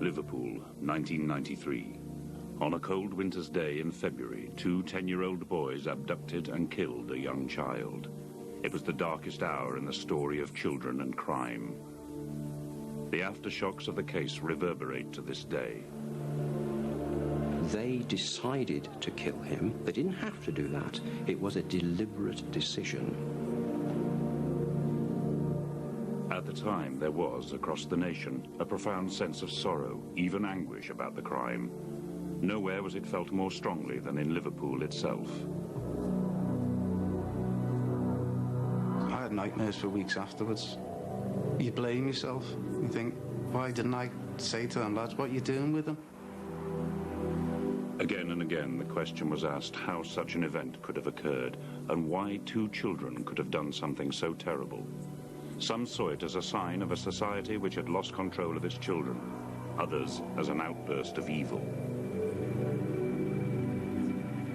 Liverpool, 1993. On a cold winter's day in February, two 10-year-old boys abducted and killed a young child. It was the darkest hour in the story of children and crime. The aftershocks of the case reverberate to this day. They decided to kill him. They didn't have to do that. It was a deliberate decision. At the time, there was, across the nation, a profound sense of sorrow, even anguish about the crime. Nowhere was it felt more strongly than in Liverpool itself. I had nightmares for weeks afterwards. You blame yourself. You think, why didn't I say to them, lads, what are you doing with them? Again and again, the question was asked how such an event could have occurred and why two children could have done something so terrible. Some saw it as a sign of a society which had lost control of its children, others as an outburst of evil.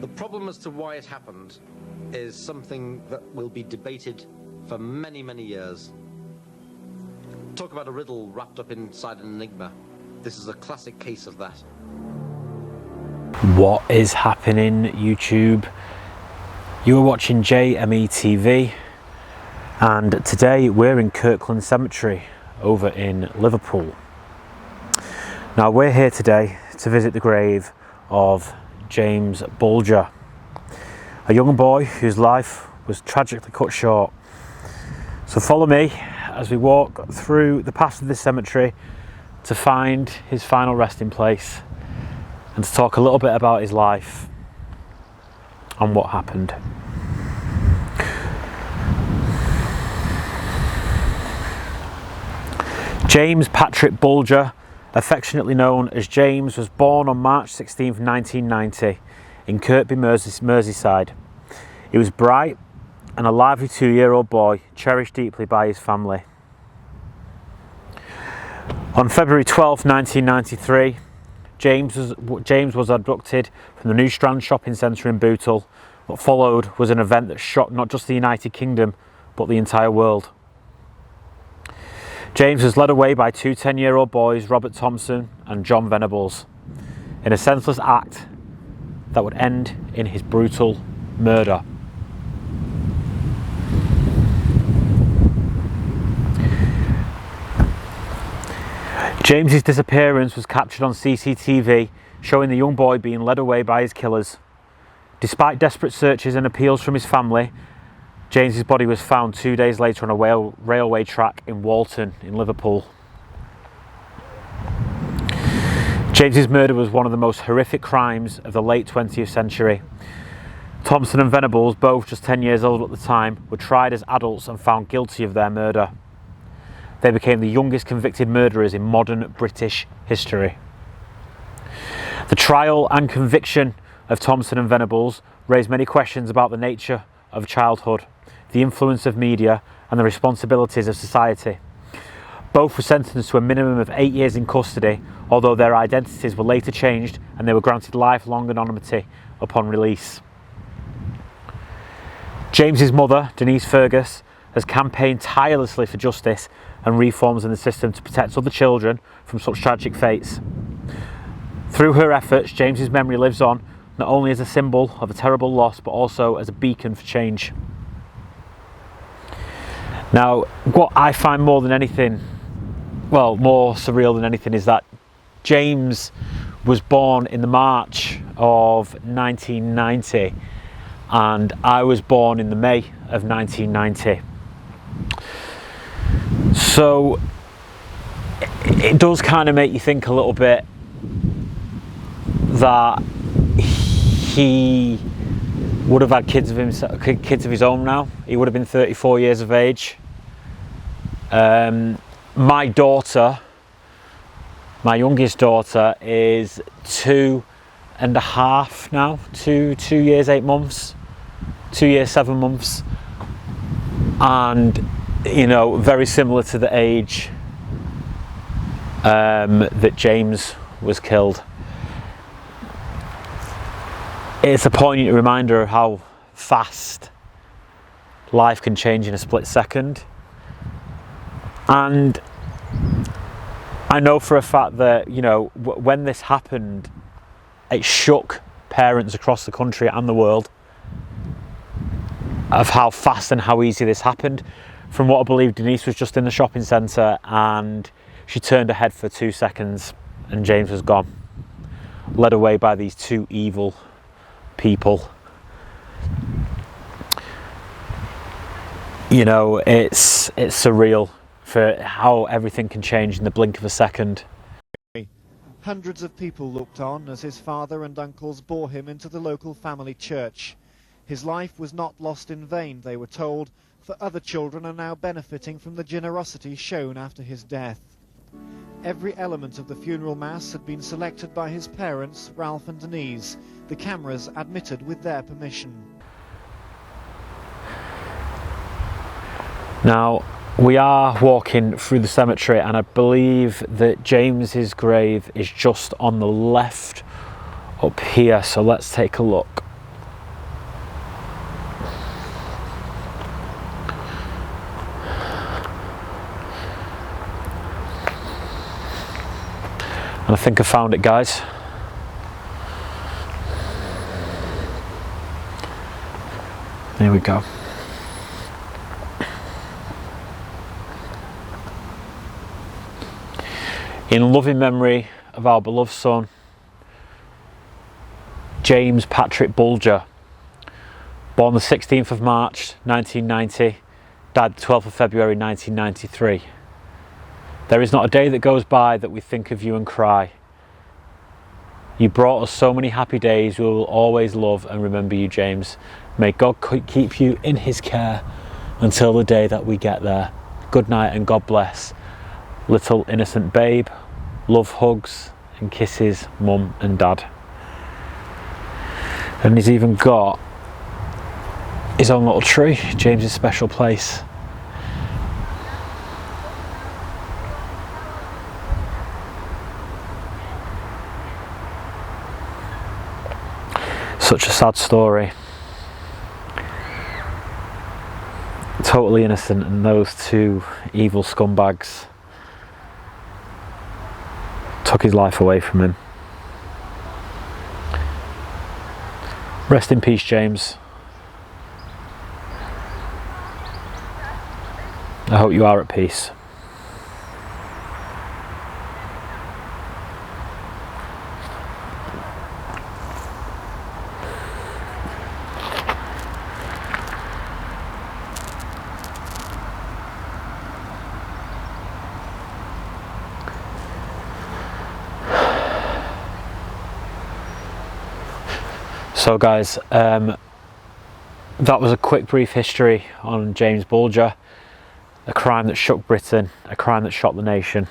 The problem as to why it happened is something that will be debated for many, many years. Talk about a riddle wrapped up inside an enigma. This is a classic case of that. What is happening, YouTube? You are watching JME-TV, and today we're in Kirkland Cemetery over in Liverpool. Now we're here today to visit the grave of James Bulger, a young boy whose life was tragically cut short. So follow me as we walk through the path of this cemetery to find his final resting place and to talk a little bit about his life and what happened. James Patrick Bulger, affectionately known as James, was born on March 16, 1990 in Kirkby, Merseyside. He was bright and a lively 2-year-old boy, cherished deeply by his family. On February 12, 1993, James was abducted from the new Strand Shopping Centre in Bootle. What followed was an event that shocked not just the United Kingdom, but the entire world. James was led away by two 10-year-old boys, Robert Thompson and Jon Venables, in a senseless act that would end in his brutal murder. James's disappearance was captured on CCTV, showing the young boy being led away by his killers. Despite desperate searches and appeals from his family, James's body was found 2 days later on a railway track in Walton in Liverpool. James's murder was one of the most horrific crimes of the late 20th century. Thompson and Venables, both just 10 years old at the time, were tried as adults and found guilty of their murder. They became the youngest convicted murderers in modern British history. The trial and conviction of Thompson and Venables raised many questions about the nature of childhood, the influence of media, and the responsibilities of society. Both were sentenced to a minimum of 8 years in custody, although their identities were later changed and they were granted lifelong anonymity upon release. James's mother, Denise Fergus, has campaigned tirelessly for justice and reforms in the system to protect other children from such tragic fates. Through her efforts, James's memory lives on, not only as a symbol of a terrible loss, but also as a beacon for change. Now, what I find more surreal than anything, is that James was born in the March of 1990, and I was born in the May of 1990. So it does kind of make you think a little bit that he would have had kids of his own now. He would have been 34 years of age. My daughter, my youngest daughter, is 2.5 now, 2 years 8 months, 2 years 7 months, and you know, very similar to the age that James was killed. It's a poignant reminder of how fast life can change in a split second, and I know for a fact that, you know, when this happened, it shook parents across the country and the world of how fast and how easy this happened. From what I believe, Denise was just in the shopping centre and she turned her head for 2 seconds and James was gone, led away by these two evil people. You know, it's surreal for how everything can change in the blink of a second. Hundreds of people looked on as his father and uncles bore him into the local family church. His life was not lost in vain, they were told, for other children are now benefiting from the generosity shown after his death. Every element of the funeral mass had been selected by his parents, Ralph and Denise. The cameras admitted with their permission. Now, we are walking through the cemetery and I believe that James's grave is just on the left up here, so let's take a look. And I think I found it, guys. There we go. In loving memory of our beloved son, James Patrick Bulger, born the 16th of March 1990, died the 12th of February 1993. There is not a day that goes by that we think of you and cry. You brought us so many happy days. We will always love and remember you, James. May God keep you in his care until the day that we get there. Good night and God bless. Little innocent babe. Love, hugs and kisses, mum and dad. And he's even got his own little tree, James's special place. Such a sad story. Totally innocent, and those two evil scumbags took his life away from him. Rest in peace, James. I hope you are at peace. So guys, that was a quick brief history on James Bulger, a crime that shook Britain, a crime that shocked the nation.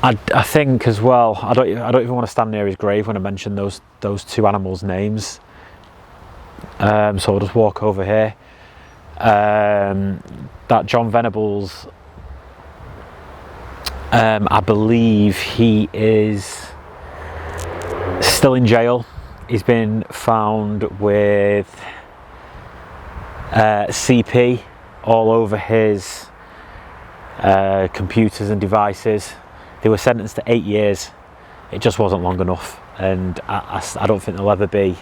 I think as well, I don't even want to stand near his grave when I mention those two animals' names. So I'll just walk over here. That Jon Venables, I believe he is still in jail. He's been found with CP all over his computers and devices. They were sentenced to 8 years. It just wasn't long enough, and I don't think there'll ever be.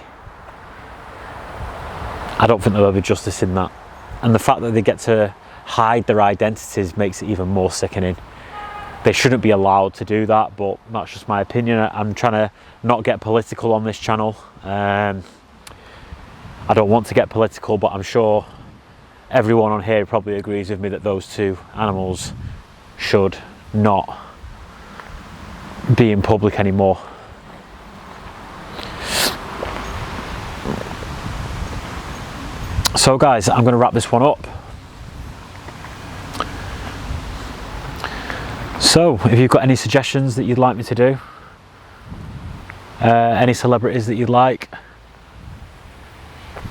I don't think there'll ever be justice in that. And the fact that they get to hide their identities makes it even more sickening. They shouldn't be allowed to do that, but that's just my opinion. I'm trying to not get political on this channel. I don't want to get political, but I'm sure everyone on here probably agrees with me that those two animals should not be in public anymore. So guys, I'm going to wrap this one up. So, if you've got any suggestions that you'd like me to do, any celebrities that you'd like,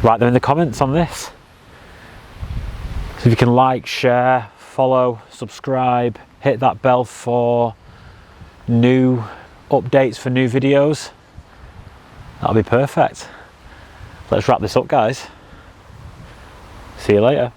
write them in the comments on this. So if you can like, share, follow, subscribe, hit that bell for new updates for new videos, that'll be perfect. Let's wrap this up, guys. See you later.